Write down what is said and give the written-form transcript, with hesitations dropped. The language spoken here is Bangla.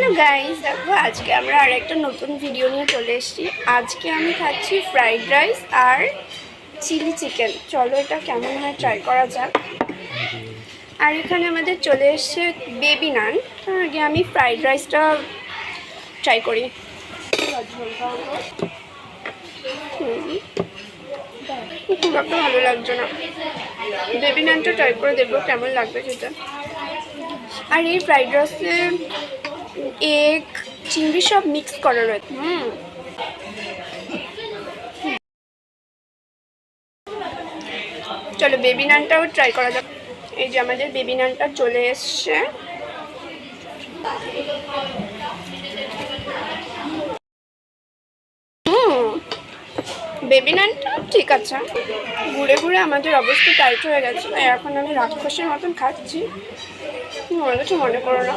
হ্যালো গাইস, দেখো আজকে আমরা আরেকটা নতুন ভিডিও নিয়ে চলে এসেছি। আজকে আমি খাচ্ছি ফ্রাইড রাইস আর চিলি চিকেন। চলো এটা কেমন হয় ট্রাই করা যাক। আর এখানে আমাদের চলে এসছে বেবি নান। আগে আমি ফ্রাইড রাইসটা ট্রাই করি। খুব একটা ভালো লাগছে না। বেবি নানটা ট্রাই করে দেখবো কেমন লাগবে সেটা। আর এই ফ্রাইড রাইসে এগ চিংড়ি সব মিক্স করা রয়েছে। চলো বেবি নানটাও ট্রাই করা যাক। এই যে আমাদের বেবি নানটা চলে এসছে। বেবি নানটা ঠিক আছে। ঘুরে ঘুরে আমাদের অবস্থা টাইট হয়ে গেছে, এখন আমি রাক্ষসের মতন খাচ্ছি। মনে কিছু মনে করো না।